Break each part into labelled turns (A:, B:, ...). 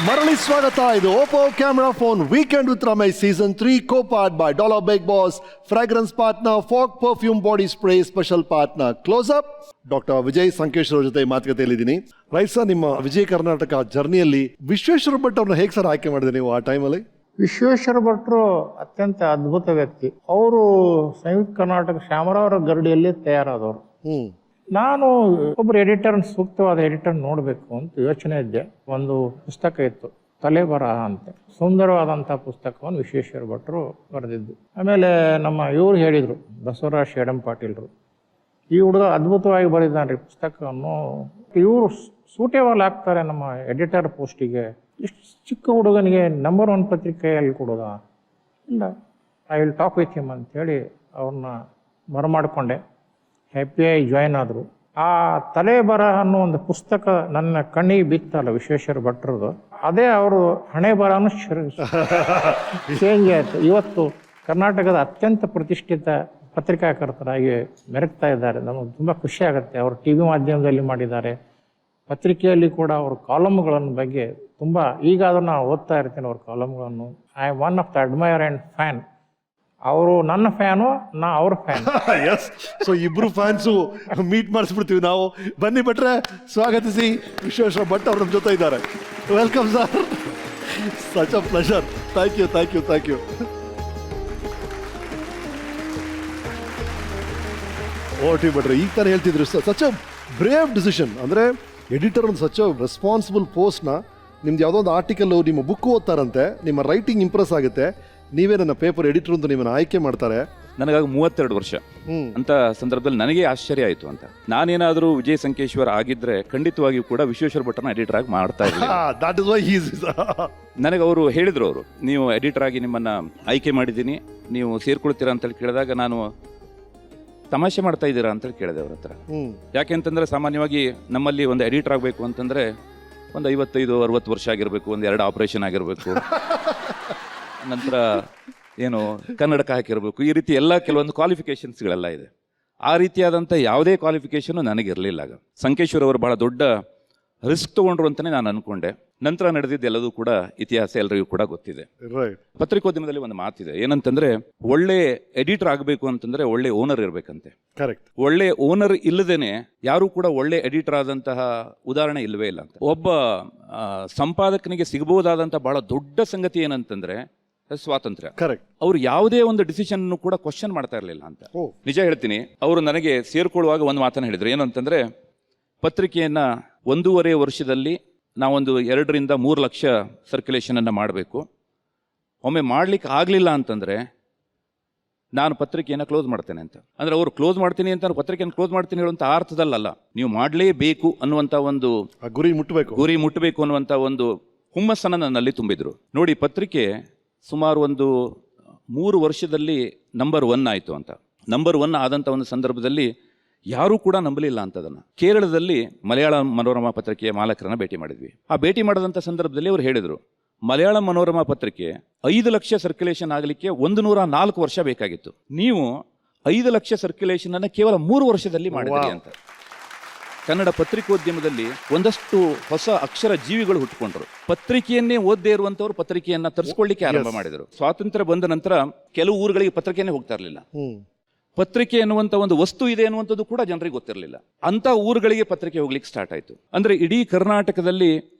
A: ಮರಳಿ ಸ್ವಾಗತ. ಇದು Oppo camera phone weekend with Ramesh season 3 co-powered by Dollar Big Boss, fragrance partner Fog Perfume Body Spray, special partner Close Up. Doctor Vijay Sankesh ಅವ್ರ ಜೊತೆ ಮಾತುಕತೆಯಲ್ಲಿದ್ದೀನಿ. Right sir, ನಿಮ್ಮ ವಿಜಯ ಕರ್ನಾಟಕ ಜರ್ನಿಯಲ್ಲಿ ವಿಶ್ವೇಶ್ವರ ಭಟ್ ಅವ್ರನ್ನ ಹೇಗೆ ಸರ್ ಆಯ್ಕೆ ಮಾಡಿದೆ ನೀವು ಆ ಟೈಮಲ್ಲಿ?
B: ವಿಶ್ವೇಶ್ವರ ಭಟ್ರು ಅತ್ಯಂತ ಅದ್ಭುತ ವ್ಯಕ್ತಿ. ಅವರು ಸಂಯುಕ್ತ ಕರ್ನಾಟಕ ಶ್ಯಾಮರಾವ್ ಗರಡಿಯಲ್ಲಿ ತಯಾರಾದವರು. ನಾನು ಒಬ್ಬರು ಎಡಿಟರ್, ಸೂಕ್ತವಾದ ಎಡಿಟರ್ ನೋಡಬೇಕು ಅಂತ ಯೋಚನೆ ಇದ್ದೆ. ಒಂದು ಪುಸ್ತಕ ಇತ್ತು, ತಲೆ ಬರಹ ಅಂತ, ಸುಂದರವಾದಂಥ ಪುಸ್ತಕವನ್ನು ವಿಶ್ವೇಶ್ವರ ಭಟ್ರು ಬರೆದಿದ್ದು. ಆಮೇಲೆ ನಮ್ಮ ಇವ್ರು ಹೇಳಿದರು, ಬಸವರಾಜ್ ಶೇಡಂ ಪಾಟೀಲ್ರು, ಈ ಹುಡುಗ ಅದ್ಭುತವಾಗಿ ಬರೆದಿದ್ದಾನೆ ರೀ ಪುಸ್ತಕವನ್ನು, ಇವರು ಸೂಟೇಬಲ್ ಆಗ್ತಾರೆ ನಮ್ಮ ಎಡಿಟರ್ ಪೋಸ್ಟಿಗೆ, ಇಷ್ಟು ಚಿಕ್ಕ ಹುಡುಗನಿಗೆ ನಂಬರ್ 1 ಪತ್ರಿಕೆಯಲ್ಲಿ ಕೊಡೋದಾ? ಇಲ್ಲ, I will talk with him ಅಂತೇಳಿ ಅವ್ರನ್ನ ಬರಮಾಡಿಕೊಂಡೆ. ಹ್ಯಾಪಿಯಾಗಿ ಜಾಯ್ನ್ ಆದರು. ಆ ತಲೆ ಬರಹ ಅನ್ನೋ ಒಂದು ಪುಸ್ತಕ ನನ್ನ ಕಣ್ಣಿಗೆ ಬಿತ್ತಲ್ಲ ವಿಶ್ವೇಶ್ವರ ಭಟ್ರದು, ಅದೇ ಅವರು ಹಣೆ ಬರಹನೂ ಚೇಂಜ್ ಆಯಿತು. ಇವತ್ತು ಕರ್ನಾಟಕದ ಅತ್ಯಂತ ಪ್ರತಿಷ್ಠಿತ ಪತ್ರಿಕಾಕರ್ತರಾಗಿ ಮೆರಗ್ತಾ ಇದ್ದಾರೆ. ನಮಗೆ ತುಂಬ ಖುಷಿ ಆಗುತ್ತೆ. ಅವರು ಟಿ ವಿ ಮಾಧ್ಯಮದಲ್ಲಿ ಮಾಡಿದ್ದಾರೆ, ಪತ್ರಿಕೆಯಲ್ಲಿ ಕೂಡ ಅವ್ರ ಕಾಲಮ್ಗಳನ್ನು ಬಗ್ಗೆ ತುಂಬ, ಈಗ ಅದನ್ನು ಓದ್ತಾ ಇರ್ತೀನಿ ಅವ್ರ ಕಾಲಮ್ಗಳನ್ನು. I am one of the admire and fan. ಅವರು ನನ್ನ ಫ್ಯಾನು, ನಾ ಅವ್ರ ಫ್ಯಾನ್.
A: ಎಸ್, ಸೊ ಇಬ್ರು ಫ್ಯಾನ್ಸು ಮೀಟ್ ಮಾಡಿಸ್ಬಿಡ್ತೀವಿ ನಾವು. ಬನ್ನಿ ಭಟ್ರೆ, ಸ್ವಾಗತಿಸಿ. ವಿಶ್ವೇಶ್ವರ ಭಟ್ ಅವ್ರ ನಮ್ಮ ಜೊತೆ ಇದ್ದಾರೆ. Welcome sir, such a pleasure. Thank you, thank you, thank you. ಓಟಿ ಭಟ್ರೆ, ಈಗ ತಾನೇ ಹೇಳ್ತಿದ್ರು, ಸಚ್ ಅ ಬ್ರೇವ್ ಡಿಸಿಷನ್. ಅಂದರೆ ಎಡಿಟರ್ ಒಂದು ಸಚ್ ಅ ರೆಸ್ಪಾನ್ಸಿಬಲ್ ಪೋಸ್ಟ್ನ, ನಿಮ್ದು ಯಾವುದೋ ಒಂದು ಆರ್ಟಿಕಲ್ಲು, ನಿಮ್ಮ ಬುಕ್ ಓದ್ತಾರಂತೆ, ನಿಮ್ಮ ರೈಟಿಂಗ್ ಇಂಪ್ರೆಸ್ ಆಗುತ್ತೆ, ನೀವೇ ನನ್ನ ಪೇಪರ್ ಎಡಿಟರ್ ಅಂತ ನಿಮ್ಮನ್ನು ಆಯ್ಕೆ ಮಾಡ್ತಾರೆ.
C: ನನಗಾಗ 32 ವರ್ಷ ಅಂತ ಸಂದರ್ಭದಲ್ಲಿ ನನಗೆ ಆಶ್ಚರ್ಯ ಆಯಿತು ಅಂತ. ನಾನೇನಾದರೂ ವಿಜಯ್ ಸಂಕೇಶ್ವರ್ ಆಗಿದ್ರೆ ಖಂಡಿತವಾಗಿಯೂ ಕೂಡ ವಿಶ್ವೇಶ್ವರ ಭಟ್ರನ್ನ ಎಡಿಟರ್ ಆಗಿ ಮಾಡ್ತಾ ಇರಲಿಲ್ಲ. ನನಗೆ ಅವರು ಹೇಳಿದ್ರು, ಅವರು ನೀವು ಎಡಿಟರ್ ಆಗಿ ನಿಮ್ಮನ್ನ ಆಯ್ಕೆ ಮಾಡಿದ್ದೀನಿ, ನೀವು ಸೇರ್ಕೊಳ್ತೀರಾ ಅಂತೇಳಿ ಕೇಳಿದಾಗ ನಾನು ತಮಾಷೆ ಮಾಡ್ತಾ ಇದ್ದೀರಾ ಅಂತೇಳಿ ಕೇಳಿದೆ ಅವ್ರ ಹತ್ರ. ಯಾಕೆಂತಂದ್ರೆ ಸಾಮಾನ್ಯವಾಗಿ ನಮ್ಮಲ್ಲಿ ಒಂದು ಎಡಿಟರ್ ಆಗಬೇಕು ಅಂತಂದ್ರೆ ಒಂದು 55-60 ವರ್ಷ ಆಗಿರಬೇಕು, ಒಂದು 2 ಆಪರೇಷನ್ ಆಗಿರಬೇಕು, ನಂತರ ಏನು ಕನ್ನಡಕ ಹಾಕಿರಬೇಕು, ಈ ರೀತಿ ಎಲ್ಲ ಕೆಲವೊಂದು ಕ್ವಾಲಿಫಿಕೇಶನ್ಸ್ಗಳೆಲ್ಲ ಇದೆ. ಆ ರೀತಿಯಾದಂಥ ಯಾವುದೇ ಕ್ವಾಲಿಫಿಕೇಶನ್ ನನಗಿರಲಿಲ್ಲ. ಆಗ ಸಂಕೇಶ್ವರ್ ಅವರು ಬಹಳ ದೊಡ್ಡ ರಿಸ್ಕ್ ತಗೊಂಡ್ರು ಅಂತಲೇ ನಾನು ಅನ್ಕೊಂಡೆ. ನಂತರ ನಡೆದಿದ್ದೆಲ್ಲದೂ ಕೂಡ ಇತಿಹಾಸ ಎಲ್ಲರಿಗೂ ಕೂಡ ಗೊತ್ತಿದೆ. ಪತ್ರಿಕೋದ್ಯಮದಲ್ಲಿ ಒಂದು ಮಾತಿದೆ, ಏನಂತಂದ್ರೆ ಒಳ್ಳೆ ಎಡಿಟರ್ ಆಗಬೇಕು ಅಂತಂದ್ರೆ ಒಳ್ಳೆ ಓನರ್ ಇರಬೇಕಂತೆ.
A: ಕರೆಕ್ಟ್.
C: ಒಳ್ಳೆ ಓನರ್ ಇಲ್ಲದೇನೆ ಯಾರು ಕೂಡ ಒಳ್ಳೆ ಎಡಿಟರ್ ಆದಂತಹ ಉದಾಹರಣೆ ಇಲ್ಲವೇ ಇಲ್ಲ ಅಂತ. ಒಬ್ಬ ಸಂಪಾದಕನಿಗೆ ಸಿಗಬಹುದಾದಂಥ ಬಹಳ ದೊಡ್ಡ ಸಂಗತಿ ಏನಂತಂದ್ರೆ ಸ್ವಾತಂತ್ರ್ಯ.
A: ಕರೆಕ್ಟ್.
C: ಅವ್ರು ಯಾವುದೇ ಒಂದು ಡಿಸಿಷನ್ ಕೂಡ ಕ್ವಶನ್ ಮಾಡ್ತಾ ಇರಲಿಲ್ಲ ಅಂತ. ನಿಜ ಹೇಳ್ತೀನಿ, ಅವರು ನನಗೆ ಸೇರ್ಕೊಳ್ಳುವಾಗ ಒಂದು ಮಾತನ್ನು ಹೇಳಿದ್ರು, ಏನಂತಂದ್ರೆ ಪತ್ರಿಕೆಯನ್ನ 1.5 ವರ್ಷದಲ್ಲಿ ನಾವೊಂದು 2-3 ಲಕ್ಷ ಸರ್ಕ್ಯುಲೇಷನ್ ಅನ್ನ ಮಾಡಬೇಕು. ಒಮ್ಮೆ ಮಾಡ್ಲಿಕ್ಕೆ ಆಗ್ಲಿಲ್ಲ ಅಂತಂದ್ರೆ ನಾನು ಪತ್ರಿಕೆಯನ್ನು ಕ್ಲೋಸ್ ಮಾಡ್ತೇನೆ ಅಂತ. ಅಂದ್ರೆ ಅವರು ಕ್ಲೋಸ್ ಮಾಡ್ತೀನಿ ಅಂತ ಪತ್ರಿಕೆಯನ್ನು ಕ್ಲೋಸ್ ಮಾಡ್ತೀನಿ ಹೇಳುವಂತ ಅರ್ಥದಲ್ಲ, ನೀವು ಮಾಡಲೇಬೇಕು ಅನ್ನುವಂತ ಒಂದು ಗುರಿ ಮುಟ್ಟಬೇಕು ಅನ್ನುವಂತ ಒಂದು ಹುಮ್ಮಸ್ಸನ್ನ ನನ್ನಲ್ಲಿ ತುಂಬಿದ್ರು. ನೋಡಿ, ಪತ್ರಿಕೆ ಸುಮಾರು ಒಂದು 3 ವರ್ಷದಲ್ಲಿ ನಂಬರ್ 1 ಆಯಿತು ಅಂತ. ನಂಬರ್ 1 ಆದಂಥ ಒಂದು ಸಂದರ್ಭದಲ್ಲಿ ಯಾರೂ ಕೂಡ ನಂಬಲಿಲ್ಲ ಅಂತದನ್ನು. ಕೇರಳದಲ್ಲಿ ಮಲಯಾಳ ಮನೋರಮಾ ಪತ್ರಿಕೆಯ ಮಾಲಕರನ್ನ ಭೇಟಿ ಮಾಡಿದ್ವಿ. ಆ ಭೇಟಿ ಮಾಡಿದಂಥ ಸಂದರ್ಭದಲ್ಲಿ ಅವರು ಹೇಳಿದರು, ಮಲಯಾಳ ಮನೋರಮಾ ಪತ್ರಿಕೆ 5 ಲಕ್ಷ ಸರ್ಕ್ಯುಲೇಷನ್ ಆಗಲಿಕ್ಕೆ 104 ವರ್ಷ ಬೇಕಾಗಿತ್ತು, ನೀವು 5 ಲಕ್ಷ ಸರ್ಕ್ಯುಲೇಷನ್ ಅನ್ನು ಕೇವಲ 3 ವರ್ಷದಲ್ಲಿ ಮಾಡಿದ್ರಿ ಅಂತ. ಕನ್ನಡ ಪತ್ರಿಕೋದ್ಯಮದಲ್ಲಿ ಒಂದಷ್ಟು ಹೊಸ ಅಕ್ಷರ ಜೀವಿಗಳು ಹುಟ್ಟುಕೊಂಡ್ರು. ಪತ್ರಿಕೆಯನ್ನೇ ಓದದೇ ಇರುವಂತವ್ರು ಪತ್ರಿಕೆಯನ್ನ ತರಿಸ್ಕೊಳ್ಳಿಕ್ಕೆ ಆರಂಭ ಮಾಡಿದರು. ಸ್ವಾತಂತ್ರ್ಯ ಬಂದ ನಂತರ ಕೆಲವು ಊರುಗಳಿಗೆ ಪತ್ರಿಕೆಯನ್ನೇ ಹೋಗ್ತಾ ಇರಲಿಲ್ಲ. ಪತ್ರಿಕೆ ಎನ್ನುವಂತ ಒಂದು ವಸ್ತು ಇದೆ ಅನ್ನುವಂಥದ್ದು ಕೂಡ ಜನರಿಗೆ ಗೊತ್ತಿರಲಿಲ್ಲ. ಅಂತ ಊರುಗಳಿಗೆ ಪತ್ರಿಕೆ ಹೋಗ್ಲಿಕ್ಕೆ ಸ್ಟಾರ್ಟ್ ಆಯ್ತು. ಅಂದ್ರೆ ಇಡೀ ಕರ್ನಾಟಕದಲ್ಲಿ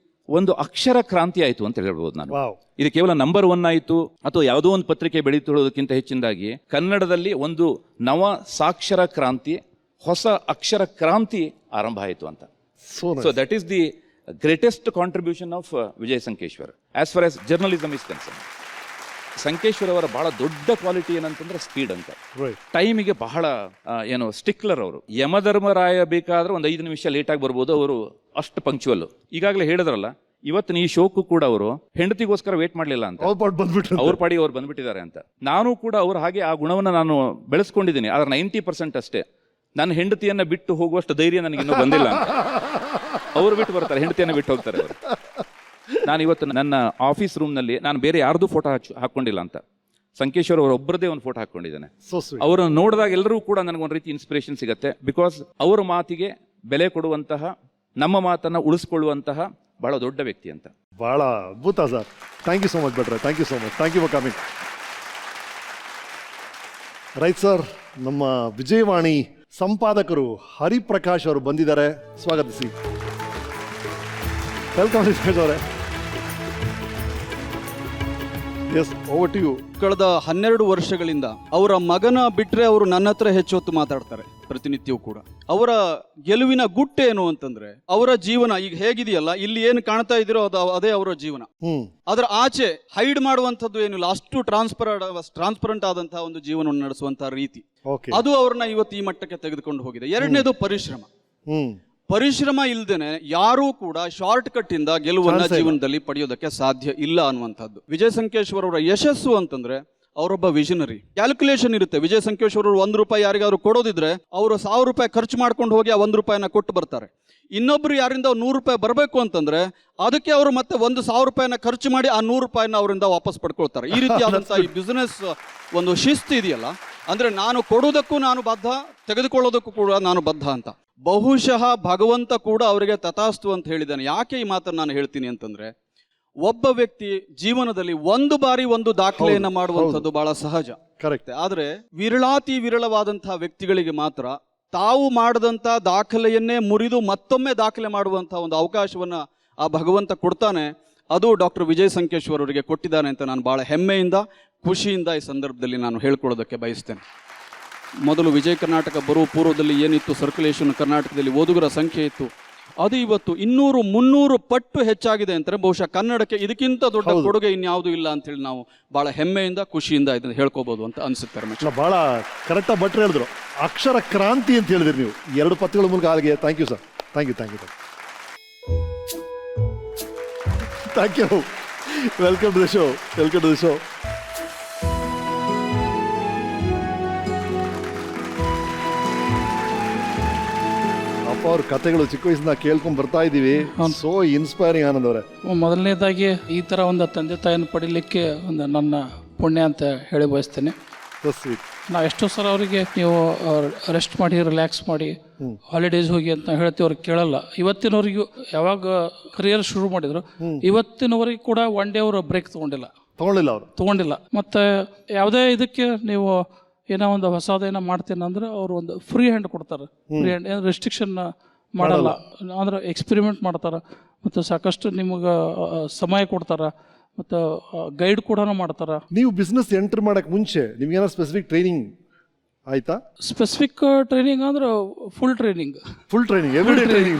C: ಒಂದು ಅಕ್ಷರ ಕ್ರಾಂತಿ ಆಯ್ತು ಅಂತ ಹೇಳ್ಬೋದು ನಾನು. ಇದು ಕೇವಲ ನಂಬರ್ 1 ಆಯಿತು ಅಥವಾ ಯಾವುದೋ ಒಂದು ಪತ್ರಿಕೆ ಬೆಳೀತಿರೋದಕ್ಕಿಂತ ಹೆಚ್ಚಿನದಾಗಿ ಕನ್ನಡದಲ್ಲಿ ಒಂದು ನವ ಸಾಕ್ಷರ ಕ್ರಾಂತಿ, ಹೊಸ ಅಕ್ಷರ ಕ್ರಾಂತಿ ಆರಂಭ ಆಯಿತು ಅಂತ. So that is the greatest contribution of Vijay Sankeshwar as far as journalism is concern. Sankeshwar ಅವರ ಬಹಳ ದೊಡ್ಡ ಕ್ವಾಲಿಟಿ ಏನಂತಂದ್ರೆ ಸ್ಪೀಡ್ ಅಂತ. ಟೈಮಿಗೆ ಬಹಳ ಏನು ಸ್ಟಿಕ್ಲರ್ ಅವರು. ಯಮಧರ್ಮರಾಯ ಬೇಕಾದ್ರೆ ಒಂದು 5 ನಿಮಿಷ ಲೇಟ್ ಆಗಿ ಬರ್ಬೋದು, ಅವರು ಅಷ್ಟು ಪಂಕ್ಚುವಲ್. ಈಗಾಗಲೇ ಹೇಳಿದ್ರಲ್ಲ, ಇವತ್ತಿನ ಈ ಶೋಕು ಕೂಡ ಅವರು ಹೆಂಡತಿಗೋಸ್ಕರ ವೇಟ್ ಮಾಡಲಿಲ್ಲ ಅಂತ, ಅವ್ರ ಪಾಡಿ ಅವ್ರು ಬಂದ್ಬಿಟ್ಟಿದ್ದಾರೆ ಅಂತ. ನಾನು ಕೂಡ ಅವ್ರ ಹಾಗೆ ಆ ಗುಣವನ್ನು ನಾನು ಬೆಳೆಸ್ಕೊಂಡಿದ್ದೀನಿ, ಆದ್ರೆ 90% ಅಷ್ಟೇ. ನನ್ನ ಹೆಂಡತಿಯನ್ನ ಬಿಟ್ಟು ಹೋಗುವಷ್ಟು ಧೈರ್ಯ ನನಗೆ ಇನ್ನೂ ಬಂದಿಲ್ಲ ಅಂತ. ಅವ್ರು ಬಿಟ್ಟು ಬರ್ತಾರೆ, ಹೆಂಡತಿಯನ್ನ ಬಿಟ್ಟು ಹೋಗ್ತಾರೆ ಅವರು. ನಾನು ಇವತ್ತು ನನ್ನ ಆಫೀಸ್ ರೂಮ್ನಲ್ಲಿ ನಾನು ಬೇರೆ ಯಾರ್ದು ಫೋಟೋ ಹಾಕೊಂಡಿಲ್ಲ ಅಂತ, ಸಂಕೇಶ್ವರ್ ಅವರ ಒಬ್ಬರದೇ ಒಂದು ಫೋಟೋ ಹಾಕೊಂಡಿದ್ದೇನೆ. ಅವರನ್ನು ನೋಡಿದಾಗ ಎಲ್ಲರೂ ಕೂಡ ನನಗೊಂದು ರೀತಿ ಇನ್ಸ್ಪಿರೇಷನ್ ಸಿಗುತ್ತೆ. ಬಿಕಾಸ್ ಅವರ ಮಾತಿಗೆ ಬೆಲೆ ಕೊಡುವಂತಹ, ನಮ್ಮ ಮಾತನ್ನ ಉಳಿಸ್ಕೊಳ್ಳುವಂತಹ ಬಹಳ ದೊಡ್ಡ ವ್ಯಕ್ತಿ ಅಂತ.
A: ಭಾಳ ಅದ್ಭುತ sir. Thank you so much ಭಟ್ರೆ, thank you so much, thank you for coming. Right sir, ನಮ್ಮ ವಿಜಯವಾಣಿ ಸಂಪಾದಕರು ಹರಿಪ್ರಕಾಶ್ ಅವರು ಬಂದಿದ್ದಾರೆ, ಸ್ವಾಗತಿಸಿ. ವೆಲ್ಕಮ್ ಹರಿಪ್ರಕಾಶ್ ಅವರೇ. Yes, over to you.
D: ಕಳೆದ 12 ವರ್ಷಗಳಿಂದ ಅವರ ಮಗನ ಬಿಟ್ರೆ ಅವರು ನನ್ನ ಹತ್ರ ಹೆಚ್ಚು ಹೊತ್ತು ಮಾತಾಡ್ತಾರೆ ಪ್ರತಿನಿತ್ಯವೂ ಕೂಡ. ಅವರ ಗೆಲುವಿನ ಗುಟ್ಟೇನು ಅಂತಂದ್ರೆ ಅವರ ಜೀವನ ಈಗ ಹೇಗಿದೆಯಲ್ಲ, ಇಲ್ಲಿ ಏನು ಕಾಣ್ತಾ ಇದ್ದೀರೋ ಅದೇ ಅವರ ಜೀವನ. ಅದರ ಆಚೆ ಹೈಡ್ ಮಾಡುವಂಥದ್ದು ಏನಿಲ್ಲ, ಅಷ್ಟು ಟ್ರಾನ್ಸ್ಪರೆಂಟ್ ಆದಂತಹ ಒಂದು ಜೀವನವನ್ನು ನಡೆಸುವಂತಹ ರೀತಿ, ಅದು ಅವ್ರನ್ನ ಇವತ್ತು ಈ ಮಟ್ಟಕ್ಕೆ ತೆಗೆದುಕೊಂಡು ಹೋಗಿದೆ. ಎರಡನೇದು ಪರಿಶ್ರಮ. ಪರಿಶ್ರಮ ಇಲ್ದೇನೆ ಯಾರೂ ಕೂಡ ಶಾರ್ಟ್ ಕಟ್ ಇಂದ ಗೆಲುವನ್ನ ಜೀವನದಲ್ಲಿ ಪಡೆಯೋದಕ್ಕೆ ಸಾಧ್ಯ ಇಲ್ಲ ಅನ್ನುವಂಥದ್ದು. ವಿಜಯ್ ಸಂಕೇಶ್ವರ್ ಅವರ ಯಶಸ್ಸು ಅಂತಂದ್ರೆ ಅವರೊಬ್ಬ ವಿಷನರಿ. ಕ್ಯಾಲ್ಕುಲೇಷನ್ ಇರುತ್ತೆ. ವಿಜಯ್ ಸಂಕೇಶ್ವರ್ ಅವರು 1 ರೂಪಾಯಿ ಯಾರಿಗಾದ್ರು ಕೊಡೋದಿದ್ರೆ ಅವರು 1000 ರೂಪಾಯಿ ಖರ್ಚು ಮಾಡ್ಕೊಂಡು ಹೋಗಿ ಆ 1 ರೂಪಾಯಿನ ಕೊಟ್ಟು ಬರ್ತಾರೆ. ಇನ್ನೊಬ್ರು ಯಾರಿಂದ 100 ರೂಪಾಯಿ ಬರಬೇಕು ಅಂತಂದ್ರೆ ಅದಕ್ಕೆ ಅವರು ಮತ್ತೆ 1,000 ರೂಪಾಯಿನ ಖರ್ಚು ಮಾಡಿ ಆ 100 ರೂಪಾಯಿನ ಅವರಿಂದ ವಾಪಸ್ ಪಡ್ಕೊಳ್ತಾರೆ. ಈ ರೀತಿಯಾದಂತಹ ಈ ಬಿಸಿನೆಸ್ ಒಂದು ಶಿಸ್ತು ಇದೆಯಲ್ಲ, ಅಂದ್ರೆ ನಾನು ಕೊಡೋದಕ್ಕೂ ನಾನು ಬದ್ಧ, ತೆಗೆದುಕೊಳ್ಳೋದಕ್ಕೂ ಕೂಡ ನಾನು ಬದ್ಧ ಅಂತ. ಬಹುಶಃ ಭಗವಂತ ಕೂಡ ಅವರಿಗೆ ತಥಾಸ್ತು ಅಂತ ಹೇಳಿದ್ದಾನೆ. ಯಾಕೆ ಈ ಮಾತನ್ನು ನಾನು ಹೇಳ್ತೀನಿ ಅಂತಂದ್ರೆ, ಒಬ್ಬ ವ್ಯಕ್ತಿ ಜೀವನದಲ್ಲಿ ಒಂದು ಬಾರಿ ಒಂದು ದಾಖಲೆಯನ್ನ ಮಾಡುವಂಥದ್ದು ಬಹಳ ಸಹಜ, ಕರೆಕ್ಟ್. ಆದ್ರೆ ವಿರಳಾತಿ ವಿರಳವಾದಂತಹ ವ್ಯಕ್ತಿಗಳಿಗೆ ಮಾತ್ರ ತಾವು ಮಾಡದಂತ ದಾಖಲೆಯನ್ನೇ ಮುರಿದು ಮತ್ತೊಮ್ಮೆ ದಾಖಲೆ ಮಾಡುವಂತಹ ಒಂದು ಅವಕಾಶವನ್ನ ಆ ಭಗವಂತ ಕೊಡ್ತಾನೆ. ಅದು ಡಾಕ್ಟರ್ ವಿಜಯ್ ಸಂಕೇಶ್ವರ್ ಅವರಿಗೆ ಕೊಟ್ಟಿದ್ದಾನೆ ಅಂತ ನಾನು ಬಹಳ ಹೆಮ್ಮೆಯಿಂದ, ಖುಷಿಯಿಂದ ಈ ಸಂದರ್ಭದಲ್ಲಿ ನಾನು ಹೇಳ್ಕೊಳ್ಳೋದಕ್ಕೆ ಬಯಸ್ತೇನೆ. ಮೊದಲು ವಿಜಯ ಕರ್ನಾಟಕ ಬರುವ ಪೂರ್ವದಲ್ಲಿ ಏನಿತ್ತು, ಸರ್ಕ್ಯುಲೇಷನ್ ಕರ್ನಾಟಕದಲ್ಲಿ ಓದುಗರ ಸಂಖ್ಯೆ ಇತ್ತು, ಅದು ಇವತ್ತು 200-300 ಪಟ್ಟು ಹೆಚ್ಚಾಗಿದೆ ಅಂತಾರೆ. ಬಹುಶಃ ಕನ್ನಡಕ್ಕೆ ಇದಕ್ಕಿಂತ ದೊಡ್ಡ ಕೊಡುಗೆ ಇನ್ಯಾವುದೂ ಇಲ್ಲ ಅಂತ ಹೇಳಿ ನಾವು ಬಹಳ ಹೆಮ್ಮೆಯಿಂದ, ಖುಷಿಯಿಂದ ಇದನ್ನು ಹೇಳ್ಕೋಬಹುದು ಅಂತ ಅನ್ಸುತ್ತೆ ರಮೇಶ್.
A: ಬಹಳ ಕರೆಕ್ಟಾಗಿ ಭಟ್ರು ಹೇಳಿದ್ರು, ಅಕ್ಷರ ಕ್ರಾಂತಿ ಅಂತ ಹೇಳಿದ್ರಿ ನೀವು 2 ಪತ್ರಗಳ ಮೂಲಕ. ಹಾಗೆ thank you sir, thank you, thank you, thank you. Welcome to the show, welcome to the show. ಅವ್ರ ಕಥೆಗಳು ಚಿಕ್ಕ ವಯಸ್ಸಿಂದ ಕೇಳ್ಕೊಂಡ್ ಬರ್ತಾ ಇದೀವಿ. So inspiring. ಆನಂದ್ ಅವರೇ,
E: ಮೊದಲನೇದಾಗಿ ಈ ತರ ಒಂದು ತಂದೆ ತಾಯಿಯನ್ನು ಪಡಿಲಿಕ್ಕೆ ಒಂದು ನನ್ನ ಪುಣ್ಯ ಅಂತ ಹೇಳಿ ಬಯಸ್ತೇನೆ. ನಾವು ಎಷ್ಟೋ ಸಲ ಅವರಿಗೆ ನೀವು ರೆಸ್ಟ್ ಮಾಡಿ, ರಿಲ್ಯಾಕ್ಸ್ ಮಾಡಿ, ಹಾಲಿಡೇಸ್ ಹೋಗಿ ಅಂತ ಹೇಳ್ತೀವಿ, ಅವ್ರಿಗೆ ಕೇಳಲ್ಲ. ಇವತ್ತಿನವರೆಗೂ ಯಾವಾಗ ಕರಿಯರ್ ಶುರು ಮಾಡಿದ್ರು ಇವತ್ತಿನವರೆಗೂ ಕೂಡ ಒನ್ ಡೇ ಅವರು ಬ್ರೇಕ್ ತಗೊಂಡಿಲ್ಲ. ಮತ್ತೆ ಯಾವುದೇ ಇದಕ್ಕೆ ನೀವು ಏನೋ ಒಂದು ಹೊಸದೇನೋ ಮಾಡ್ತೇನೆ ಅಂದ್ರೆ ಅವರು ಒಂದು ಫ್ರೀ ಹ್ಯಾಂಡ್ ಕೊಡ್ತಾರೆ. ಫ್ರೀ ಹ್ಯಾಂಡ್, ಏನು ರೆಸ್ಟ್ರಿಕ್ಷನ್ ಮಾಡಲ್ಲ, ಅಂದ್ರೆ ಎಕ್ಸ್ಪೆರಿಮೆಂಟ್ ಮಾಡ್ತಾರೆ. ಮತ್ತು ಸಾಕಷ್ಟು ನಿಮಗೆ ಸಮಯ ಕೊಡ್ತಾರೆ, ಮತ್ತು ಗೈಡ್ ಕೂಡ ಮಾಡ್ತಾರೆ.
A: ನೀವು ಬಿಸ್ನೆಸ್ ಎಂಟರ್ ಮಾಡಕ್ ಮುಂಚೆ ನಿಮ್ಗೆ ಏನಾದ್ರು ಸ್ಪೆಸಿಫಿಕ್ ಟ್ರೈನಿಂಗ್ ಆಯ್ತಾ?
E: ಸ್ಪೆಸಿಫಿಕ್ ಟ್ರೈನಿಂಗ್ ಅಂದ್ರೆ full training,
A: every day training.